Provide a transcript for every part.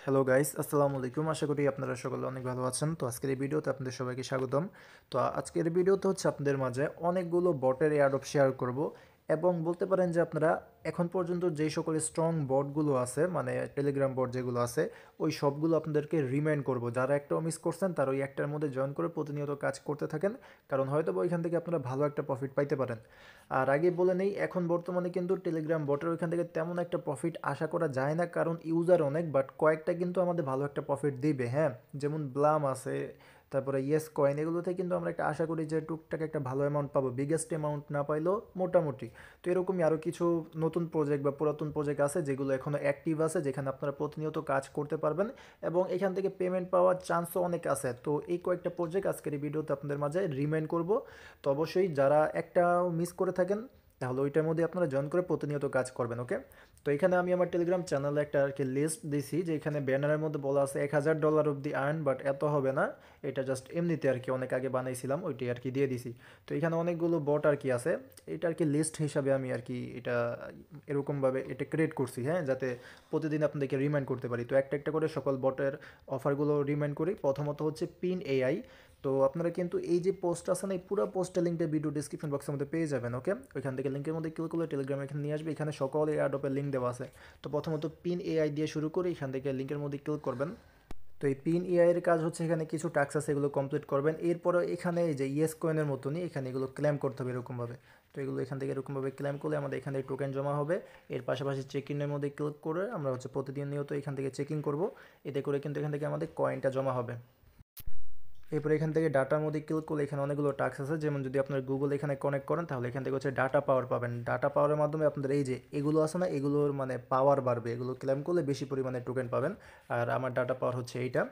Hello guys, আসসালামু আলাইকুম। আশা করি আপনারা সকলে অনেক ভালো আছেন। তো আজকের এই ভিডিওতে আপনাদের সবাইকে স্বাগতম। তো আজকের ভিডিওতে হচ্ছে আপনাদের মাঝে অনেকগুলো বটের এয়ারড্রপ শেয়ার করব এবং বলতে পারেন যে আপনারা এখন পর্যন্ত যেই সকল স্ট্রং বটগুলো আছে, মানে টেলিগ্রাম বট যেগুলো আছে, ওই সবগুলো আপনাদেরকে রিমাইন্ড করব। যারা একটাও মিস করছেন তারা ওই একটার মধ্যে জয়েন করে প্রতিনিয়ত কাজ করতে থাকেন, কারণ হয়তো ওইখান থেকে আপনারা ভালো একটা প্রফিট পাইতে পারেন। আর আগে বলে নেই, এখন বর্তমানে কিন্তু টেলিগ্রাম বটের ওইখান থেকে তেমন একটা প্রফিট আশা করা যায় না, কারণ ইউজার অনেক, বাট কয়েকটা কিন্তু আমাদের ভালো একটা প্রফিট দিবে। হ্যাঁ, যেমন ব্লাম আছে, তারপরে ইয়েস কয়েন, এগুলোতে কিন্তু আমরা একটা আশা করি যে টুকটাক একটা ভালো অ্যামাউন্ট পাবো, বিগেস্ট অ্যামাউন্ট না পাইলেও মোটামুটি। তো এরকমই আরও কিছু নতুন প্রজেক্ট বা পুরাতন প্রজেক্ট আছে যেগুলো এখনও অ্যাক্টিভ আছে, যেখানে আপনারা প্রতিনিয়ত কাজ করতে পারবেন এবং এখান থেকে পেমেন্ট পাওয়ার চান্সও অনেক আছে। তো এই কয়েকটা প্রজেক্ট আজকের এই ভিডিওতে আপনাদের মাঝে রিমাইন্ড করব। তো অবশ্যই যারা একটা মিস করে থাকেন তাহলে ওইটার মধ্যে আপনারা জয়েন করে প্রতিনিয়ত কাজ করবেন। ওকে, তো এখানে আমি আমার টেলিগ্রাম চ্যানেলে একটা আর কি লিস্ট দিছি, যে এখানে ব্যানারের মধ্যে বলা আছে $1000 অব্দি আর্ন, বাট এত হবে না, এটা জাস্ট এমনিতে আর কি অনেক আগে বানাইছিলাম, ওইটাই আর কি দিয়ে দিছি। তো এখানে অনেকগুলো বট আর কি আছে, এটা আর কি লিস্ট হিসাবে আমি আর কি এটা এরকমভাবে এটা ক্রিয়েট করছি, হ্যাঁ, যাতে প্রতিদিন আপনাদেরকে রিমাইন্ড করতে পারি। তো একটা একটা করে সকল বটের অফারগুলো রিমাইন্ড করি। প্রথমত হচ্ছে পিন এআই। তো আপনারা কিন্তু এই যে পোস্ট আছে না, এই পুরো পোস্টের লিঙ্কটা ভিডিও ডিসক্রিপশন বক্সের মধ্যে পেয়ে যাবেন। ওকে, ওইখান থেকে লিঙ্কের মধ্যে ক্লিক করলে টেলিগ্রামে এখানে নিয়ে আসবে, এখানে সকল এয়ারড্রপের লিঙ্ক দেওয়া আছে। তো প্রথমত পিন এআই দিয়ে শুরু করে এখান থেকে লিঙ্কের মধ্যে ক্লিক করবেন। তো এই পিন এআই এর কাজ হচ্ছে এখানে কিছু টাস্ক আছে, এগুলো কমপ্লিট করবেন। এরপরে এখানে এই যে ইয়েস কয়েনের মতনই এখানে এগুলো ক্লেম করতে হবে এরকমভাবে। তো এগুলো এখান থেকে এরকমভাবে ক্লেম করলে আমাদের এখান থেকে টোকেন জমা হবে। এর পাশাপাশি চেক ইনের মধ্যে ক্লিক করে আমরা হচ্ছে প্রতিদিন নিয়ত এখান থেকে চেকিং করব, এতে করে কিন্তু এখান থেকে আমাদের কয়েনটা জমা হবে। এরপরে এখান থেকে ডাটার মধ্যে ক্লিক করলে এখানে অনেকগুলো টাস্ক আছে, যেমন যদি আপনার গুগল এখানে কানেক্ট করেন তাহলে এখান থেকে হচ্ছে ডাটা পাওয়ার পাবেন। ডাটা পাওয়ারের মাধ্যমে আপনাদের এই যে এগুলো আছে না, এগুলোর মানে পাওয়ার বাড়বে, এগুলো ক্লেম করলে বেশি পরিমাণে টোকেন পাবেন। আর আমার ডাটা পাওয়ার হচ্ছে এইটা,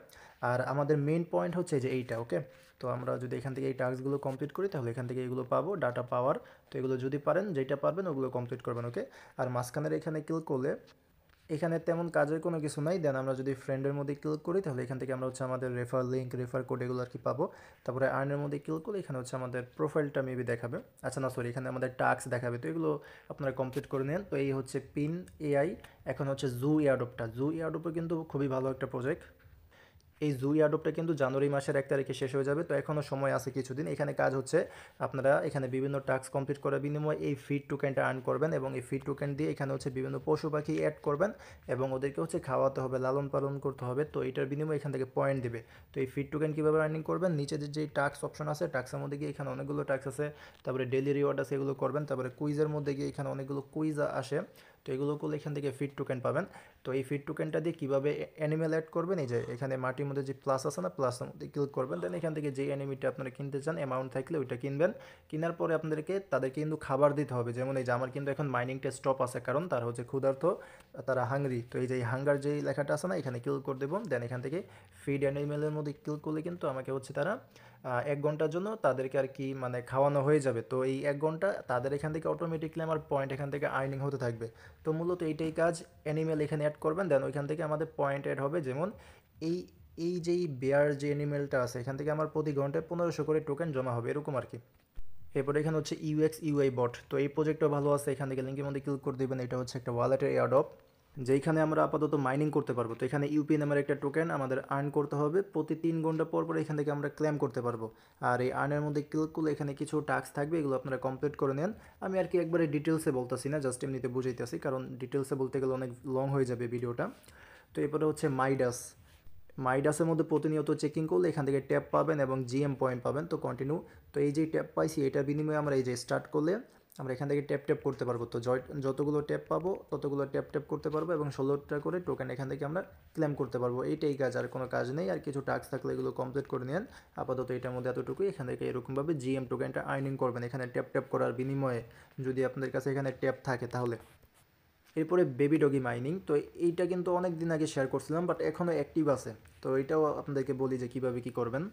আর আমাদের মেইন পয়েন্ট হচ্ছে যে এইটা। ওকে, তো আমরা যদি এখান থেকে এই টাস্কগুলো কমপ্লিট করি তাহলে এখান থেকে এগুলো পাবো ডাটা পাওয়ার। তো এগুলো যদি পারেন, যেটা পারবেন ওগুলো কমপ্লিট করবেন। ওকে, আর মাঝখানের এখানে ক্লিক করলে এখানে তেমন কাজের কোনো কিছু নাই। দেন আমরা যদি ফ্রেন্ডের মধ্যে ক্লিক করি তাহলে এখান থেকে আমরা হচ্ছে আমাদের রেফার লিঙ্ক, রেফার কোড এগুলো আর কি পাবো। তারপরে আর্নের মধ্যে ক্লিক করলে এখানে হচ্ছে আমাদের প্রোফাইলটা মেবি দেখাবে, আচ্ছা না সরি, এখানে আমাদের টাস্ক দেখাবে। তো এগুলো আপনারা কমপ্লিট করে নেন। তো এই হচ্ছে পিন এআই। এখন হচ্ছে জু এয়ারড্রপটা, জু এয়ারড্রপও কিন্তু খুবই ভালো একটা প্রজেক্ট। এই জু এয়ারড্রপটা কিন্তু জানুয়ারি মাসের 1 তারিখে শেষ হয়ে যাবে, তো এখনও সময় আছে কিছুদিন। এখানে কাজ হচ্ছে আপনারা এখানে বিভিন্ন টাস্ক কমপ্লিট করার বিনিময়ে এই ফিড টোকেনটা আর্ন করবেন এবং এই ফিড টোকেন দিয়ে এখানে হচ্ছে বিভিন্ন পশু পাখি অ্যাড করবেন এবং ওদেরকে হচ্ছে খাওয়াতে হবে, লালন পালন করতে হবে। তো এটার বিনিময়ে এখান থেকে পয়েন্ট দেবে। তো এই ফিড টোকেন কীভাবে আর্নিং করবেন, নিচে যে টাস্ক অপশন আছে, টাস্কের মধ্যে গিয়ে এখানে অনেকগুলো টাস্ক আছে, তারপরে ডেলি রিওয়ার্ড আছে, এগুলো করবেন। তারপরে কুইজের মধ্যে গিয়ে এখানে অনেকগুলো কুইজ আসে, তো এগুলো করলে এখান থেকে ফিড টোকেন পাবেন। তো এই ফিড টোকেনটা দিয়ে কীভাবে অ্যানিমেল অ্যাড করবেন, এই যে এখানে মাটির মধ্যে যে প্লাস আছে না, প্লাসের মধ্যে ক্লিক করবেন। দেন এখান থেকে যে অ্যানিমিটা আপনারা কিনতে চান, অ্যামাউন্ট থাকলে ওইটা কিনবেন। কেনার পরে আপনাদেরকে তাদেরকে কিন্তু খাবার দিতে হবে। যেমন এই যে আমার কিন্তু এখন মাইনিংটা স্টপ আছে, কারণ তারা হচ্ছে ক্ষুধার্ত, তারা হাংরি। তো এই যে হাঙ্গার যেই লেখাটা আছে না, এখানে ক্লিক করে দেবো। দেন এখান থেকে ফিড অ্যানিমেলের মধ্যে ক্লিক করলে কিন্তু আমাকে হচ্ছে তারা 1 ঘন্টার জন্য তাদেরকে আর কি মানে খাওয়ানো হয়ে যাবে। তো এই 1 ঘন্টা তাদের এখান থেকে অটোমেটিকলি আমার পয়েন্ট এখান থেকে আর্নিং হতে থাকবে। তো মূলত এইটাই কাজ, অ্যানিমেল এখানে অ্যাড করবেন, দেন ওইখান থেকে আমাদের পয়েন্ট অ্যাড হবে। যেমন এই এই যেই বেয়ার যে অ্যানিমেলটা আছে, এখান থেকে আমার প্রতি ঘন্টায় 1500 করে টোকেন জমা হবে, এরকম আর কি। এরপরে এখানে হচ্ছে ইউএক্স ইউআই বট। তো এই প্রজেক্টটা ভালো আছে, এখান থেকে লিঙ্কের মধ্যে ক্লিক করে দেবেন। এটা হচ্ছে একটা ওয়ালেটের এয়ারড্রপ, যেইখানে আমরা আপাতত মাইনিং করতে পারবো। তো এখানে ইউপি নামের একটা টোকেন আমাদের আর্ন করতে হবে, প্রতি 3 ঘন্টা পর পর এখান থেকে আমরা ক্লেম করতে পারবো। আর এই আর্নের মধ্যে ক্লিক করলে এখানে কিছু টাস্ক থাকবে, এগুলো আপনারা কমপ্লিট করে নেন। আমি আর কি একবারে ডিটেলসে বলতেছি না, জাস্ট এমনিতে বুঝাইতেছি, কারণ ডিটেলসে বলতে গেলে অনেক লং হয়ে যাবে ভিডিওটা। তো এরপরে হচ্ছে মাইডাস। মাইডাসের মধ্যে প্রতিনিয়ত চেকিং করলে এখান থেকে ট্যাপ পাবেন এবং জিএম পয়েন্ট পাবেন। তো কন্টিনিউ। তো এই যে ট্যাপ পাইছি, এটার বিনিময়ে আমরা এই যে স্টার্ট করলে আমরা এখান থেকে ট্যাপ ট্যাপ করতে পারবো। তো যতগুলো ট্যাপ পাবো ততগুলো ট্যাপ ট্যাপ করতে পারবো এবং 16টা করে টোকেন এখান থেকে আমরা ক্লেম করতে পারবো। এইটাই কাজ, আর কোনো কাজ নেই। আর কিছু টাস্ক থাকলে এগুলো কমপ্লিট করে নেন। আপাতত এটার মধ্যে এতটুকুই। এখান থেকে এরকমভাবে জিএম টোকেনটা আর্নিং করবেন এখানে ট্যাপ ট্যাপ করার বিনিময়ে, যদি আপনাদের কাছে এখানে ট্যাপ থাকে তাহলে। এরপরে বেবি ডগি মাইনিং। তো এইটা কিন্তু অনেক দিন আগে শেয়ার করছিলাম, বাট এখনও অ্যাক্টিভ আছে। তো এটাও আপনাদেরকে বলি যে কীভাবে কী করবেন।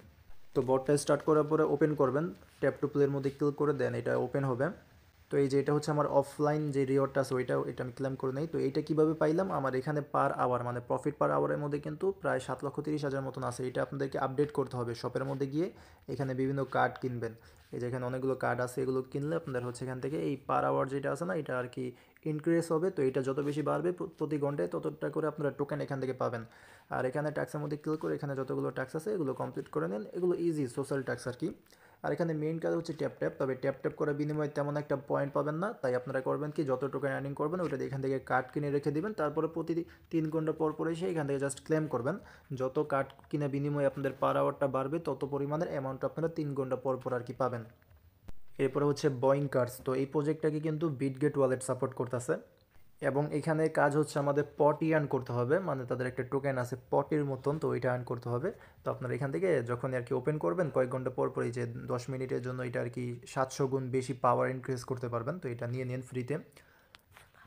তো বটটা স্টার্ট করার পরে ওপেন করবেন, ট্যাপ টু প্লের মধ্যে ক্লিক করে দেন, এটা ওপেন হবে। তো এই যে এটা হচ্ছে আমার অফলাইন যে রিওয়ার্ডটা আছে এটা আমি ক্লেম করে নেই। তো এইটা কীভাবে পাইলাম, আমার এখানে পার আওয়ার মানে প্রফিট পার আওয়ারের মধ্যে কিন্তু প্রায় 7,30,000 মতন আছে। এটা আপনাদেরকে আপডেট করতে হবে শপের মধ্যে গিয়ে, এখানে বিভিন্ন কার্ড কিনবেন। এই যে এখানে অনেকগুলো কার্ড আছে, এগুলো কিনলে আপনাদের হচ্ছে এখান থেকে এই পার আওয়ার যেটা আছে না, এটা আর কি ইনক্রিজ হবে। তো এটা যত বেশি বাড়বে প্রতি ঘন্টায় ততটা করে আপনারা টোকেন এখান থেকে পাবেন। আর এখানে টাস্কের মধ্যে ক্লিক করে এখানে যতগুলো টাস্ক আছে এগুলো কমপ্লিট করে নেন। এগুলো ইজি সোশ্যাল টাস্ক আর কি। আর এখানে মেইন কাজ হচ্ছে ট্যাপ ট্যাপ, তবে ট্যাপ ট্যাপ করার বিনিময়ে তেমন একটা পয়েন্ট পাবেন না। তাই আপনারা করবেন কি, যত টোকেন আর্নিং করবেন ওইটা এখান থেকে কার্ড কিনে রেখে দিবেন, তারপরে প্রতি 3 ঘন্টা পর পর এসে এখান থেকে জাস্ট ক্লেম করবেন। যত কার্ড কিনে বিনিময়ে আপনাদের পার আওয়ারটা বাড়বে তত পরিমাণের অ্যামাউন্ট আপনারা 3 ঘন্টা পর পর আর কি পাবেন। এরপরে হচ্ছে বয়িং কার্ডস। তো এই প্রজেক্টটাকে কিন্তু বিটগেট ওয়ালেট সাপোর্ট করতেছে এবং এখানে কাজ হচ্ছে আমাদের পটি আর্ন করতে হবে, মানে তাদের একটা টোকেন আছে পটির মতন, তো ওইটা আর্ন করতে হবে। তো আপনারা এখান থেকে যখন আর কি ওপেন করবেন কয়েক ঘন্টা পর পরই যে 10 মিনিটের জন্য এটা আর কি 700 গুণ বেশি পাওয়ার ইনক্রিজ করতে পারবেন। তো এটা নিয়ে নিন ফ্রিতে।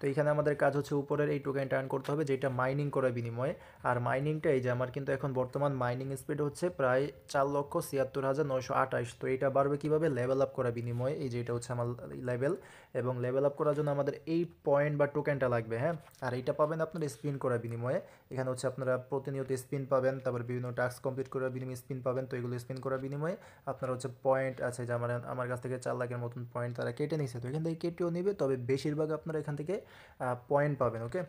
তো এখানে আমাদের কাজ হচ্ছে উপরের এই টোকেনটা আর্ন করতে হবে যেটা মাইনিং করার বিনিময়ে। আর মাইনিংটা এই যে আমার কিন্তু এখন বর্তমান মাইনিং স্পিড হচ্ছে প্রায় 4,76,928। তো এটা বাড়বে কীভাবে, লেভেল আপ করার বিনিময়ে। এই যে এটা হচ্ছে আমার লেভেল, এবং লেভেল আপ করার জন্য আমাদের এই পয়েন্ট বা টোকেনটা লাগবে, হ্যাঁ। আর এইটা পাবেন আপনার স্পিন করার বিনিময়ে। এখানে হচ্ছে আপনারা প্রতিনিয়ত স্পিন পাবেন, তারপর বিভিন্ন টাস্ক কমপ্লিট করার বিনিময়ে স্পিন পাবেন। তো এগুলো স্পিন করার বিনিময়ে আপনারা হচ্ছে পয়েন্ট আছে যে আমার কাছ থেকে 4 লাখের মতন পয়েন্ট তারা কেটে নিছে। তো এখান থেকে কেটেও নেবে, তবে বেশিরভাগ আপনারা এখান থেকে পয়েন্ট পাবেন, ওকে।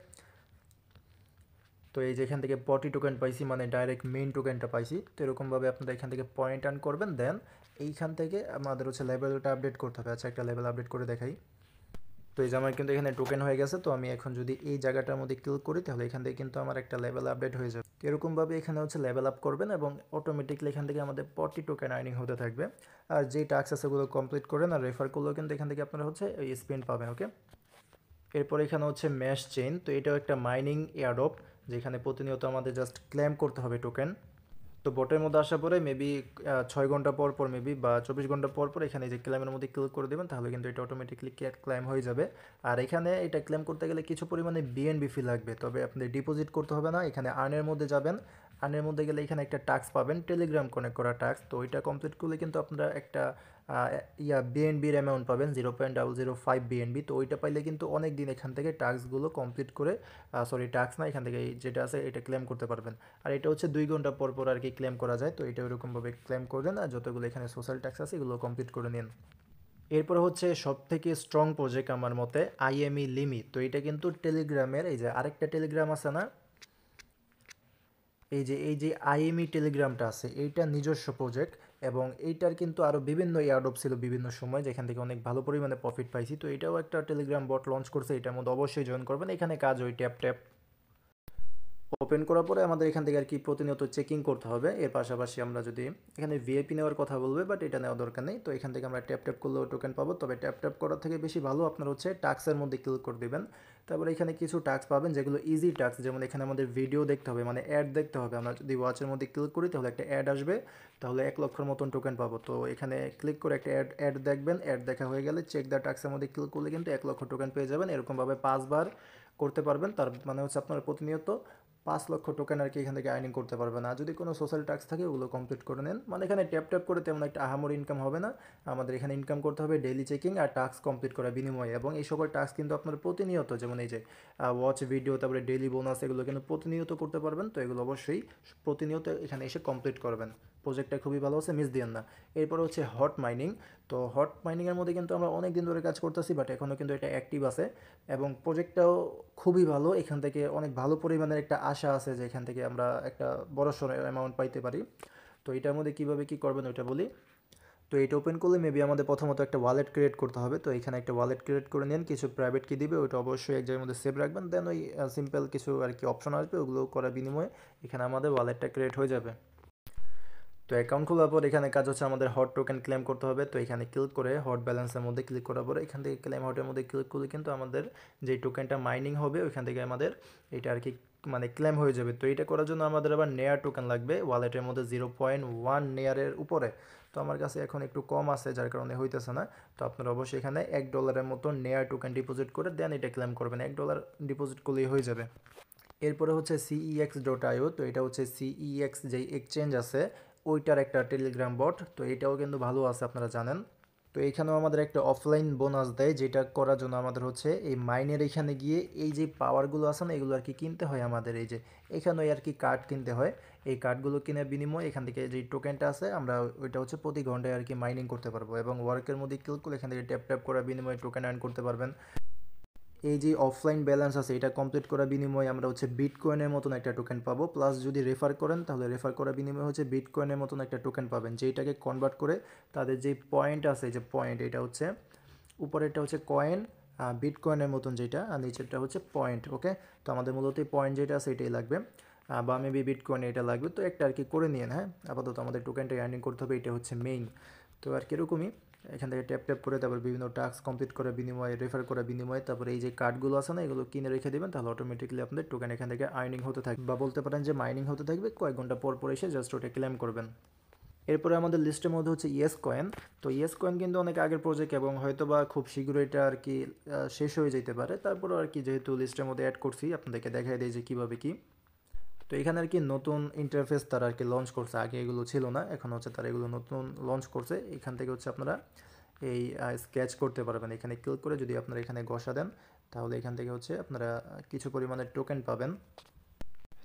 তো এই যে এখান থেকে পটি টোকেন পাইছি, মানে ডাইরেক্ট মেইন টোকেনটা পাইছি। তো এরকমভাবে আপনারা এখান থেকে পয়েন্ট আর্ন করবেন। দেন এইখান থেকে আমাদের হচ্ছে লেভেলটা আপডেট করতে হবে। আচ্ছা, একটা লেভেল আপডেট করে দেখাই। তো এই যে আমার কিন্তু এখানে টোকেন হয়ে গেছে। তো আমি এখন যদি এই জায়গাটার মধ্যে ক্লিক করি তাহলে এখান থেকে কিন্তু আমার একটা লেভেল আপডেট হয়ে যাবে। এরকমভাবে এখানে হচ্ছে লেভেল আপ করবেন এবং অটোমেটিকলি এখান থেকে আমাদের 40 টোকেন আর্নিং হতে থাকবে। আর যেই টাস্ক আছে ওগুলো কমপ্লিট করেন আর রেফার করলেও কিন্তু এখান থেকে আপনারা হচ্ছে এই স্পিন পাবেন, ওকে। এরপর এখানে হচ্ছে ম্যাশ চেইন। তো এটাও একটা মাইনিং এয়ারড্রপ, যেখানে প্রতিনিয়ত আমাদের জাস্ট ক্লেম করতে হবে টোকেন। তো বটের মধ্যে আসার পরে মেবি 6 ঘন্টা পর পর মেবি বা 24 ঘন্টা পর পর এখানে যে ক্লেমের মধ্যে ক্লিক করে দেবেন, তাহলে কিন্তু এটা অটোমেটিকলি ক্লেম হয়ে যাবে। আর এখানে এটা ক্লেম করতে গেলে কিছু পরিমাণে বিএনবি ফি লাগবে, তবে আপনি ডিপোজিট করতে হবে না। এখানে আর্নের মধ্যে যাবেন, আর্নের মধ্যে গেলে এখানে একটা টাস্ক পাবেন, টেলিগ্রাম কানেক্ট করা টাস্ক। তো ওইটা কমপ্লিট করলে কিন্তু আপনারা একটা বিএনবির অ্যামাউন্ট পাবেন 0.005 বিএনবি। তো ওইটা পাইলে কিন্তু অনেক দিন এখান থেকে টাস্কগুলো কমপ্লিট করে, টাস্ক না, এখান থেকে যেটা আছে এটা ক্লেম করতে পারবেন। আর এটা হচ্ছে 2 ঘন্টা পর পর আর কি ক্লেম করা যায়। তো এটা ওইরকমভাবে ক্লেম করবেন, আর যতগুলো এখানে সোশ্যাল ট্যাক্স আছে এগুলো কমপ্লিট করে নিন। এরপর হচ্ছে সবথেকে স্ট্রং প্রজেক্ট আমার মতে আইএমই লিমি। তো এটা কিন্তু টেলিগ্রামের এই যে আরেকটা টেলিগ্রাম আছে না, এই যে আইএমই টেলিগ্রামটা আছে, এইটা নিজস্ব প্রজেক্ট। এবং এইটার কিন্তু আরও বিভিন্ন এয়ারড্রপ ছিল বিভিন্ন সময়, যেখান থেকে অনেক ভালো পরিমাণে প্রফিট পাইছি। তো এটাও একটা টেলিগ্রাম বট লঞ্চ করছে, এটার মধ্যে অবশ্যই জয়েন করবেন। এখানে কাজ ওই ট্যাপ ট্যাপ ওপেন করার পরে আমাদের এখান থেকে আর কি প্রতিনিয়ত চেকিং করতে হবে। এর পাশাপাশি আমরা যদি এখানে ভিআইপি নেওয়ার কথা বলবে, বাট এটা নেওয়া দরকার নেই। তো এখান থেকে আমরা ট্যাপ ট্যাপ করলেও টোকেন পাবো, তবে ট্যাপ ট্যাপ করার থেকে বেশি ভালো আপনার হচ্ছে টাস্কের মধ্যে ক্লিক করে দেবেন। তারপরে এখানে কিছু টাস্ক পাবেন যেগুলো ইজি টাস্ক, যেমন এখানে আমাদের ভিডিও দেখতে হবে, মানে অ্যাড দেখতে হবে। আমরা যদি ওয়াচের মধ্যে ক্লিক করি তাহলে একটা অ্যাড আসবে, তাহলে 1 লক্ষের মতন টোকেন পাবো। তো এখানে ক্লিক করে একটা অ্যাড দেখবেন, অ্যাড দেখা হয়ে গেলে চেক দ্য টাস্কের মধ্যে ক্লিক করলে কিন্তু 1 লক্ষ টোকেন পেয়ে যাবেন। এরকমভাবে 5 বার করতে পারবেন, তার মানে হচ্ছে আপনারা প্রতিনিয়ত 5 লক্ষ টোকেন আর কি এখান থেকে আর্নিং করতে পারবেন। আর যদি কোনো সোশ্যাল টাস্ক থাকে ওগুলো কমপ্লিট করে নেন। মানে এখানে ট্যাপ ট্যাপ করে তেমন একটা আহামরি ইনকাম হবে না। আমাদের এখানে ইনকাম করতে হবে ডেইলি চেকিং আর টাস্ক কমপ্লিট করার বিনিময়ে। এবং এই সকল টাস্ক কিন্তু আপনার প্রতিনিয়ত, যেমন এই যে ওয়াচ ভিডিও, তারপরে ডেইলি বোনাস, এগুলো কিন্তু প্রতিনিয়ত করতে পারবেন। তো এগুলো অবশ্যই প্রতিনিয়ত এখানে এসে কমপ্লিট করবেন। প্রজেক্টটা খুবই ভালো আছে, মিস দিয়েন না। এরপর হচ্ছে হট মাইনিং। তো হট মাইনিংয়ের মধ্যে কিন্তু আমরা অনেক দিন ধরে কাজ করতেছি, বাট এখনও কিন্তু এটা অ্যাক্টিভ আছে এবং প্রজেক্টটাও খুবই ভালো। এখান থেকে অনেক ভালো পরিমাণের একটা আশা আছে যে এখান থেকে আমরা একটা বড়সড় অ্যামাউন্ট পাইতে পারি। তো এটার মধ্যে কীভাবে কী করবেন ওইটা বলি। তো এটা ওপেন করলে মেবি আমাদের প্রথমত একটা ওয়ালেট ক্রিয়েট করতে হবে। তো এখানে একটা ওয়ালেট ক্রিয়েট করে নিন, কিছু প্রাইভেট কি দিবে ওইটা অবশ্যই এক জায়গার মধ্যে সেভ রাখবেন। দেন ওই সিম্পল কিছু আর কি অপশন আসবে, ওগুলো করার বিনিময়ে এখানে আমাদের ওয়ালেটটা ক্রিয়েট হয়ে যাবে। তো অ্যাকাউন্ট খোলার পর এখানে কাজ হচ্ছে আমাদের হট টোকেন ক্লেম করতে হবে। তো এখানে ক্লিক করে হট ব্যালেন্সের মধ্যে ক্লিক করার পরে এখান থেকে ক্লেম হটের মধ্যে ক্লিক করলে কিন্তু আমাদের যে টোকেনটা মাইনিং হবে ওইখান থেকে আমাদের এটা আর কি মানে ক্লেম হয়ে যাবে। তো এটা করার জন্য আমাদের আবার নেয়ার টোকেন লাগবে ওয়ালেটের মধ্যে 0.1 নেয়ারের উপরে। তো আমার কাছে এখন একটু কম আছে যার কারণে হইতেছে না। তো আপনারা অবশ্যই এখানে $1 মতো নেয়ার টোকেন ডিপোজিট করে দেন এটা ক্লেম করবেন। $1 ডিপোজিট করলেই হয়ে যাবে। এরপরে হচ্ছে CEX.io। তো এটা হচ্ছে CEX যেই এক্সচেঞ্জ আছে ওইটার একটা টেলিগ্রাম বট। তো এটাও কিন্তু ভালো আছে, আপনারা জানেন। তো এইখানেও আমাদের একটা অফলাইন বোনাস দেয়, যেটা করার জন্য আমাদের হচ্ছে এই মাইনের এখানে গিয়ে এই যে পাওয়ারগুলো আছে না এগুলো আর কি কিনতে হয় আমাদের। এই যে এখানে আর কি কার্ড কিনতে হয়, এই কার্ডগুলো কেনার বিনিময়ে এখান থেকে যে টোকেনটা আছে আমরা ওইটা হচ্ছে প্রতি ঘন্টায় আর কি মাইনিং করতে পারবো। এবং ওয়ার্কের মধ্যে ক্লিক করলে এখান থেকে ট্যাপ ট্যাপ করার বিনিময়ে টোকেন আর্ন করতে পারবেন। এই যে অফলাইন ব্যালেন্স আছে এটা কমপ্লিট করার বিনিময়ে আমরা হচ্ছে বিটকয়েনের মতন একটা টোকেন পাবো, প্লাস যদি রেফার করেন তাহলে রেফার করার বিনিময়ে হচ্ছে বিটকয়েনের মতন একটা টোকেন পাবেন, যেটাকে কনভার্ট করে তাদের যে পয়েন্ট আছে, যে পয়েন্ট এটা হচ্ছে উপরেরটা হচ্ছে কয়েন, বিটকয়েনের মতন যেটা, আর নিচেরটা হচ্ছে পয়েন্ট। ওকে, তো আমাদের মূলত এই পয়েন্ট যেটা আছে এটাই লাগবে, বা মেবি বিটকয়েন এটা লাগবে, তো একটা আর কি করে নিন। হ্যাঁ, আপাতত আমাদের টোকেনটা আর্নিং করতে হবে, এটা হচ্ছে মেইন। তো আর কীরকমই এখান থেকে ট্যাপ ট্যাপ করে তারপর বিভিন্ন টাস্ক কমপ্লিট করার বিনিময়ে, রেফার করার বিনিময়ে তারপরে এই যে কার্ডগুলো আছে না, এগুলো কিনে রেখে দেবেন, তাহলে অটোমেটিকলি আপনাদের টোকেন এখান থেকে আর্নিং হতে থাকবে, বা বলতে পারেন যে মাইনিং হতে থাকবে, কয়েক ঘন্টা পর পর এসে জাস্ট ওটা ক্লেম করবেন। এরপরে আমাদের লিস্টের মধ্যে হচ্ছে ইয়েস কয়েন। তো ইয়েস কয়েন কিন্তু অনেক আগের প্রজেক্ট এবং হয়তো বা খুব শীঘ্রই এটা আর কি শেষ হয়ে যেতে পারে, তারপরেও আর কি যেহেতু লিস্টের মধ্যে অ্যাড করছি আপনাদেরকে দেখাই দিই যে কীভাবে কী। তো এখানে আর কি নতুন ইন্টারফেস তারা আর কি লঞ্চ করছে, আগে এগুলো ছিল না, এখন হচ্ছে তারা এগুলো নতুন লঞ্চ করছে। এখান থেকে হচ্ছে আপনারা এই স্কেচ করতে পারবেন, এখানে ক্লিক করে যদি আপনারা এখানে ঘষা দেন তাহলে এখান থেকে হচ্ছে আপনারা কিছু পরিমাণের টোকেন পাবেন।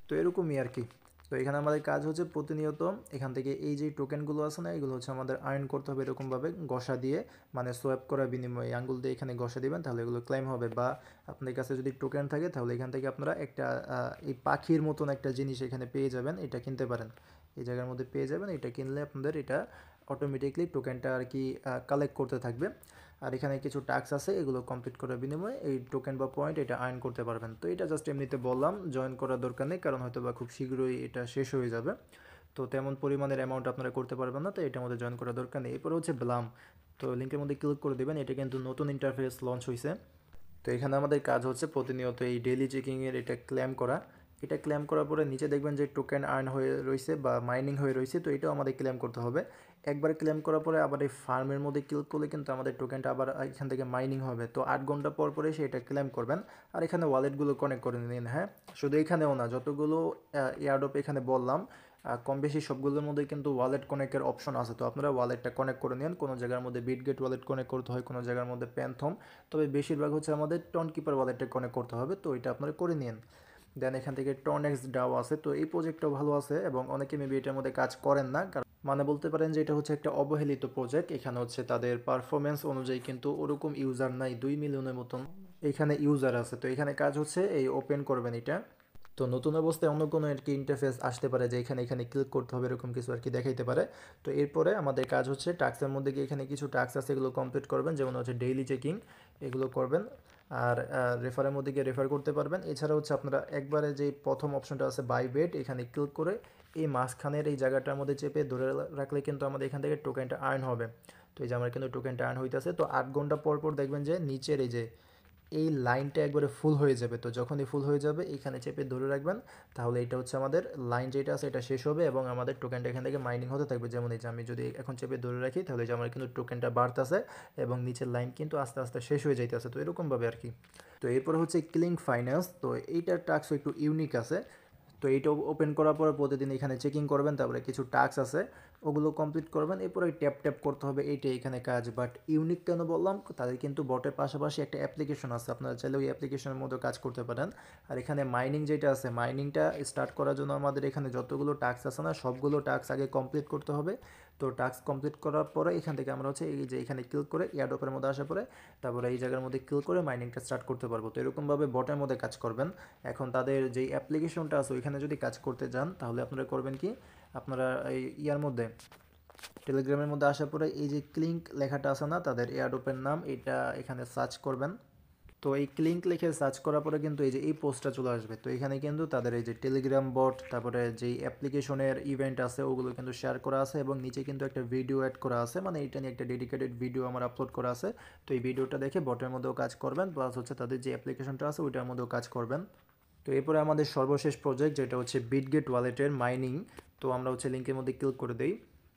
তো এরকমই আর কি। তো এখানে আমাদের কাজ হচ্ছে প্রতিনিয়ত এখান থেকে এই যে টোকেনগুলো আছে না, এগুলো হচ্ছে আমাদের আর্ন করতে হবে এরকমভাবে ঘষা দিয়ে, মানে সোয়াইপ করার বিনিময়ে আঙ্গুল দিয়ে এখানে ঘষা দিবেন, তাহলে এগুলো ক্লেম হবে। বা আপনাদের কাছে যদি টোকেন থাকে তাহলে এখান থেকে আপনারা একটা এই পাখির মতন একটা জিনিস এখানে পেয়ে যাবেন, এটা কিনতে পারেন, এই জায়গার মধ্যে পেয়ে যাবেন, এটা কিনলে আপনাদের এটা অটোমেটিকলি টোকেনটা আর কি কালেক্ট করতে থাকবে। আর এখানে কিছু টাস্ক আছে, এগুলো কমপ্লিট করার বিনিময়ে এই টোকেন বা পয়েন্ট এটা আর্ন করতে পারবেন। তো এটা জাস্ট এমনিতে বললাম, জয়েন করার দরকার নেই, কারণ হয়তো বা খুব শীঘ্রই এটা শেষ হয়ে যাবে, তো তেমন পরিমাণের অ্যামাউন্ট আপনারা করতে পারবেন না, তো এটার মধ্যে জয়েন করার দরকার নেই। এরপরে হচ্ছে ব্লাম, তো লিঙ্কের মধ্যে ক্লিক করে দেবেন, এটা কিন্তু নতুন ইন্টারফেস লঞ্চ হয়েছে। তো এখানে আমাদের কাজ হচ্ছে প্রতিনিয়ত এই ডেইলি চেকিংয়ের এটা ক্লেম করা। এটা ক্লেম করার পরে নিচে দেখবেন যে টোকেন আর্ন হয়ে রয়েছে বা মাইনিং হয়ে রয়েছে, তো এটাও আমাদের ক্লেম করতে হবে। একবার ক্লেম করার পরে আবার এই ফার্মের মধ্যে ক্লিক করলে কিন্তু আমাদের টোকেনটা আবার এখান থেকে মাইনিং হবে, তো 8 ঘন্টা পর পরে সে এটা ক্লেম করবেন। আর এখানে ওয়ালেটগুলো কানেক্ট করে নিন। হ্যাঁ, শুধু এখানেও না, যতগুলো এয়ারড্রপ এখানে বললাম কম বেশি সবগুলোর মধ্যে কিন্তু ওয়ালেট কানেক্টের অপশন আছে, তো আপনারা ওয়ালেটটা কানেক্ট করে নিন। কোনো জায়গার মধ্যে বিটগেট ওয়ালেট কানেক্ট করতে হয়, কোনো জায়গার মধ্যে প্যান্থম, তবে বেশিরভাগ হচ্ছে আমাদের টন কিপার ওয়ালেটটা কানেক্ট করতে হবে, তো এটা আপনারা করে নিন। দেন এখান থেকে টনেক্স ডাও আছে, তো এই প্রজেক্টটাও ভালো আছে এবং অনেকে মেবি এটার মধ্যে কাজ করেন না, কারণ মানে বলতে পারেন যে এটা হচ্ছে একটা অবহেলিত প্রজেক্ট। এখানে হচ্ছে তাদের পারফরমেন্স অনুযায়ী কিন্তু ওরকম ইউজার নাই, 2 মিলিয়নের মতন এখানে ইউজার আছে। তো এখানে কাজ হচ্ছে এই ওপেন করবেন এটা। তো নতুন অবস্থায় অন্য কোনো আর কি ইন্টারফেস আসতে পারে যে এখানে এখানে ক্লিক করতে হবে, এরকম কিছু আর কি দেখাইতে পারে। তো এরপরে আমাদের কাজ হচ্ছে টাস্কের মধ্যে গিয়ে এখানে কিছু টাস্ক আছে, এগুলো কমপ্লিট করবেন, যেমন হচ্ছে ডেইলি চেকিং, এগুলো করবেন। আর রেফারের মধ্যে গিয়ে রেফার করতে পারবেন। এছাড়া হচ্ছে আপনারা একবারে যে প্রথম অপশনটা আছে বাই বেট, এখানে ক্লিক করে এই মাঝখানের এই জায়গাটার মধ্যে চেপে ধরে রাখলে কিন্তু আমাদের এখান থেকে টোকেনটা আর্ন হবে। তো এই যে আমার কিন্তু টোকেনটা আর্ন হইতেছে। তো 8 ঘন্টা পর পর দেখবেন যে নিচের এই যে এই লাইনটা একবারে ফুল হয়ে যাবে, তো যখনই ফুল হয়ে যাবে এখানে চেপে ধরে রাখবেন, তাহলে এটা হচ্ছে আমাদের লাইন যেটা আছে এটা শেষ হবে এবং আমাদের টোকেনটা এখান থেকে মাইনিং হতে থাকবে। যেমন এই যে আমি যদি এখন চেপে ধরে রাখি তাহলে যে আমার কিন্তু টোকেনটা বাড়তেছে এবং নিচের লাইন কিন্তু আস্তে আস্তে শেষ হয়ে যাইতেছে, তো এরকমভাবে আর কি। তো এরপরে হচ্ছে ক্লিং ফাইন্যান্স, তো এইটার টাস্ক একটু ইউনিক আছে। তো এইটা ওপেন করার পরে প্রতিদিন এখানে চেকিং করবেন, তারপরে কিছু টাস্ক আছে ওগুলো কমপ্লিট করবেন, এরপরে ট্যাপ ট্যাপ করতে হবে, এইটাই এখানে কাজ। বাট ইউনিক কেন বললাম, তাদের কিন্তু বটের পাশাপাশি একটা অ্যাপ্লিকেশন আছে, আপনারা চাইলে ওই অ্যাপ্লিকেশনের মধ্যে কাজ করতে পারেন। আর এখানে মাইনিং যেটা আছে, মাইনিংটা স্টার্ট করার জন্য আমাদের এখানে যতগুলো টাস্ক আছে না, সবগুলো টাস্ক আগে কমপ্লিট করতে হবে। তো টাস্ক কমপ্লিট করার পরে এখান থেকে আমরা হচ্ছে এই যে এখানে ক্লিক করে এয়ারড্রপের মধ্যে আসার পরে তারপরে এই জায়গার মধ্যে ক্লিক করে মাইনিংটা স্টার্ট করতে পারবো। তো এরকমভাবে বটের মধ্যে কাজ করবেন। এখন তাদের যেই অ্যাপ্লিকেশনটা আছে ওইখানে যদি কাজ করতে যান তাহলে আপনারা করবেন কি, আপনারা এই ইয়ার মধ্যে টেলিগ্রামের মধ্যে আসার পরে এই যে ক্লিঙ্ক লেখাটা আছে না, তাদের এয়ারড্রপের নাম, এটা এখানে সার্চ করবেন। তো এই ক্লিঙ্ক লিখে সার্চ করার পরে কিন্তু এই যে এই পোস্টটা চলে আসবে। তো এখানে কিন্তু তাদের এই যে টেলিগ্রাম বট, তারপরে যেই অ্যাপ্লিকেশনের ইভেন্ট আছে ওগুলো কিন্তু শেয়ার করা আছে এবং নিচে কিন্তু একটা ভিডিও অ্যাড করা আছে, মানে এটা নিয়ে একটা ডেডিকেটেড ভিডিও আমার আপলোড করা আছে। তো এই ভিডিওটা দেখে বটের মধ্যেও কাজ করবেন, প্লাস হচ্ছে তাদের যে অ্যাপ্লিকেশনটা আছে ওইটার মধ্যেও কাজ করবেন। তো এরপরে আমাদের সর্বশেষ প্রজেক্ট যেটা হচ্ছে বিটগেট ওয়ালেটের মাইনিং। তো আমরা হচ্ছে লিঙ্কের মধ্যে ক্লিক করে দেই।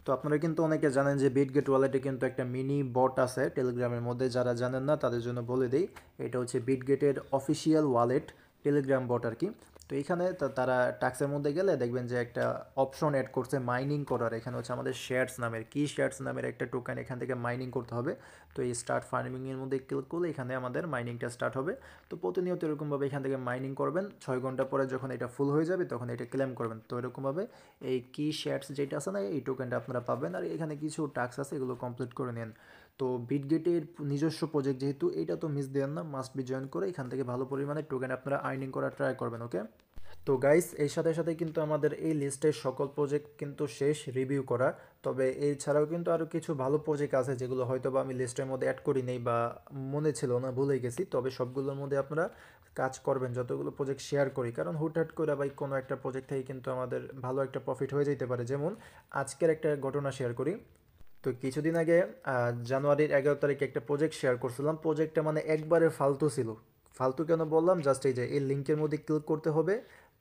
তো আপনারা কিন্তু অনেকে জানেন যে বিটগেট ওয়ালেটে কিন্তু একটা মিনি বট আছে টেলিগ্রামের মধ্যে, যারা জানেন না তাদের জন্য বলে দিই, এটা হচ্ছে বিটগেটের অফিসিয়াল ওয়ালেট টেলিগ্রাম বট আর কি। তো এখানে তারা টাস্কের মধ্যে গেলে দেখবেন যে একটা অপশন অ্যাড করছে মাইনিং করার, এখানে হচ্ছে আমাদের শেয়ারস নামের শেয়ারস নামের একটা টোকেন এখান থেকে মাইনিং করতে হবে। তো এই স্টার্ট ফার্মিংয়ের মধ্যে ক্লিক করলে এখানে আমাদের মাইনিংটা স্টার্ট হবে। তো প্রতিনিয়ত এরকমভাবে এখান থেকে মাইনিং করবেন, 6 ঘন্টা পরে যখন এটা ফুল হয়ে যাবে তখন এটা ক্লেম করবেন। তো এরকমভাবে এই শেয়ারস যেটা আছে না এই টোকেনটা আপনারা পাবেন। আর এখানে কিছু টাস্ক আছে এগুলো কমপ্লিট করে নিন। তো বিটগেটের নিজস্ব প্রজেক্ট যেহেতু, এটা তো মিস দেন না, মাস্ট বি জয়েন করে এখান থেকে ভালো পরিমাণে টোকেন আপনারা আর্নিং করার ট্রাই করবেন। ওকে, তো গাইস এর সাথে সাথে কিন্তু আমাদের এই লিস্টের সকল প্রজেক্ট কিন্তু শেষ রিভিউ করা। তবে এছাড়াও কিন্তু আরও কিছু ভালো প্রজেক্ট আছে যেগুলো হয়তো বা আমি লিস্টের মধ্যে অ্যাড করি নেই বা মনে ছিল না, ভুলে গেছি। তবে সবগুলোর মধ্যে আপনারা কাজ করবেন যতগুলো প্রজেক্ট শেয়ার করি, কারণ হুটহাট করে ভাই কোনো একটা প্রজেক্ট থেকে কিন্তু আমাদের ভালো একটা প্রফিট হয়ে যেতে পারে। যেমন আজকের একটা ঘটনা শেয়ার করি। তো কিছুদিন আগে জানুয়ারির 11 তারিখে একটা প্রজেক্ট শেয়ার করছিলাম। প্রজেক্টটা মানে একবারে ফালতু ছিল। ফালতু কেন বললাম, জাস্ট এই যে এই লিঙ্কের মধ্যে ক্লিক করতে হবে,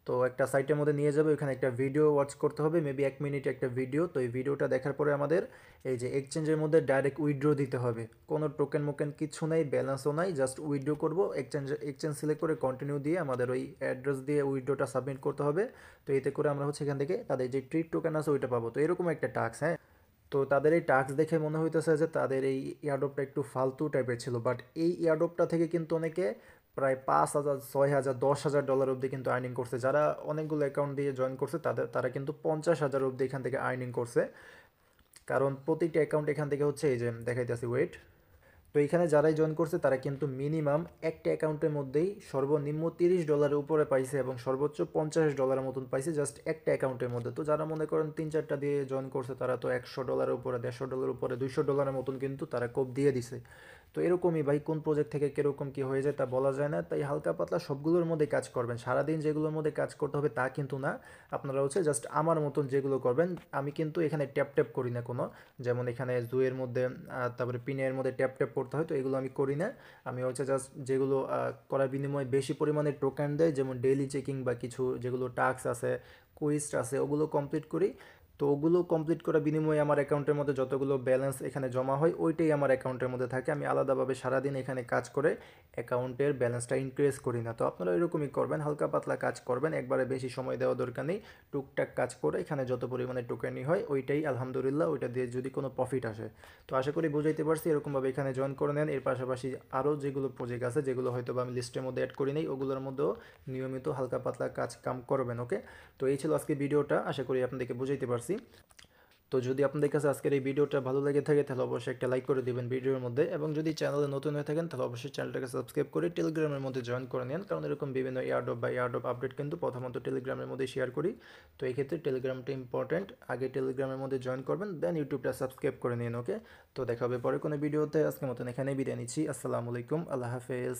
তো একটা সাইটের মধ্যে নিয়ে যাবে, ওখানে একটা ভিডিও ওয়াচ করতে হবে, মেবি 1 মিনিট একটা ভিডিও। তো এই ভিডিওটা দেখার পরে আমাদের এই যে এক্সচেঞ্জের মধ্যে ডাইরেক্ট উইথড্র দিতে হবে। কোনো টোকেন মোকেন কিছু নেই, ব্যালেন্সও নাই, জাস্ট উইথড্র করবো। এক্সচেঞ্জ সিলেক্ট করে কন্টিনিউ দিয়ে আমাদের ওই অ্যাড্রেস দিয়ে উইথড্রটা সাবমিট করতে হবে। তো এতে করে আমরা হচ্ছে এখান থেকে তাদের যে ট্রিট টোকেন আছে ওইটা পাবো। তো এরকম একটা টাস্ক, হ্যাঁ। তো তাদের এই টাস্ক দেখে মনে হইতেছে যে তাদের এই ইয়ারড্রপটা একটু ফালতু টাইপের ছিল, বাট এই ইয়ারড্রপটা থেকে কিন্তু অনেকে প্রায় 5,000, 6,000, $10,000 অবধি কিন্তু আর্নিং করছে। যারা অনেকগুলো অ্যাকাউন্ট দিয়ে জয়েন করছে তারা কিন্তু 50,000 অবধি এখান থেকে আর্নিং করছে। কারণ প্রতিটা অ্যাকাউন্ট এখান থেকে হচ্ছে এই যে দেখাইতেছি, ওয়েট। তো এখানে যারাই জয়েন করছে তারা কিন্তু মিনিমাম একটা অ্যাকাউন্টের মধ্যেই সর্বনিম্ন $30 উপরে পাইছে এবং সর্বোচ্চ $50 মতন পাইছে জাস্ট একটা অ্যাকাউন্টের মধ্যে। তো যারা মনে করেন 3-4টা দিয়ে জয়েন করছে তারা তো $100 উপরে, $150 উপরে, $200 মতন কিন্তু তারা কোপ দিয়ে দিছে। তো এরকমই ভাই, কোন প্রজেক্ট থেকে কীরকম কী হয়ে যায় তা বলা যায় না। তাই হালকা পাতলা সবগুলোর মধ্যে কাজ করবেন। সারাদিন যেগুলোর মধ্যে কাজ করতে হবে তা কিন্তু না। আপনারা হচ্ছে জাস্ট আমার মতন যেগুলো করবেন। আমি কিন্তু এখানে ট্যাপ ট্যাপ করি না কোনো, যেমন এখানে জুয়ের মধ্যে তারপরে পিনের মধ্যে ট্যাপ ট্যাপ করতে হয়, তো এগুলো আমি করি না। আমি হচ্ছে জাস্ট যেগুলো করার বিনিময়ে বেশি পরিমাণে টোকেন দেয়, যেমন ডেইলি চেকিং বা কিছু যেগুলো টাস্ক আছে, কুইজ আছে, ওগুলো কমপ্লিট করি। তো ওগুলো কমপ্লিট করার বিনিময়ে আমার অ্যাকাউন্টের মধ্যে যতগুলো ব্যালেন্স এখানে জমা হয় ওইটাই আমার অ্যাকাউন্টের মধ্যে থাকে। আমি আলাদাভাবে সারাদিন এখানে কাজ করে অ্যাকাউন্টের ব্যালেন্সটা ইনক্রিজ করি না। তো আপনারা এরকমই করবেন, হালকা পাতলা কাজ করবেন, একবারে বেশি সময় দেওয়া দরকার নেই। টুকটাক কাজ করে এখানে যত পরিমাণে টোকেনই হয় ওইটাই আলহামদুলিল্লাহ, ওইটা দিয়ে যদি কোনো প্রফিট আসে। তো আশা করি বুঝাইতে পারছি। এরকমভাবে এখানে জয়েন করে নেন। এর পাশাপাশি আরও যেগুলো প্রজেক্ট আছে যেগুলো হয়তো বা আমি লিস্টের মধ্যে অ্যাড করি নেই, ওগুলোর মধ্যেও নিয়মিত হালকা পাতলা কাজ কাম করবেন। ওকে, তো এই ছিল আজকে ভিডিওটা, আশা করি আপনাদেরকে বুঝাইতে পারছি। তো যদি আপনাদের কাছে আজকের এই ভিডিওটা ভালো লেগে থাকে তাহলে অবশ্যই একটা লাইক করে দিবেন ভিডিওর মধ্যে, এবং যদি চ্যানেলে নতুন হয়ে থাকেন তাহলে অবশ্যই চ্যানেলটাকে সাবস্ক্রাইব করে টেলিগ্রামের মধ্যে জয়েন করে নেন, কারণ এরকম বিভিন্ন এয়ারড্রপ বা এয়ারড্রপ আপডেট কিন্তু প্রথমত টেলিগ্রামের মধ্যে শেয়ার করি। তো এই ক্ষেত্রে টেলিগ্রামটা ইম্পর্টেন্ট, আগে টেলিগ্রামের মধ্যে জয়েন করবেন, দেন ইউটিউবটা সাবস্ক্রাইব করে নিন। ওকে, তো দেখা হবে পরে কোনো ভিডিওতে। আজকের মতন এখানেই বিদায় নিচ্ছি। আসসালামু আলাইকুম, আল্লাহ হাফেজ।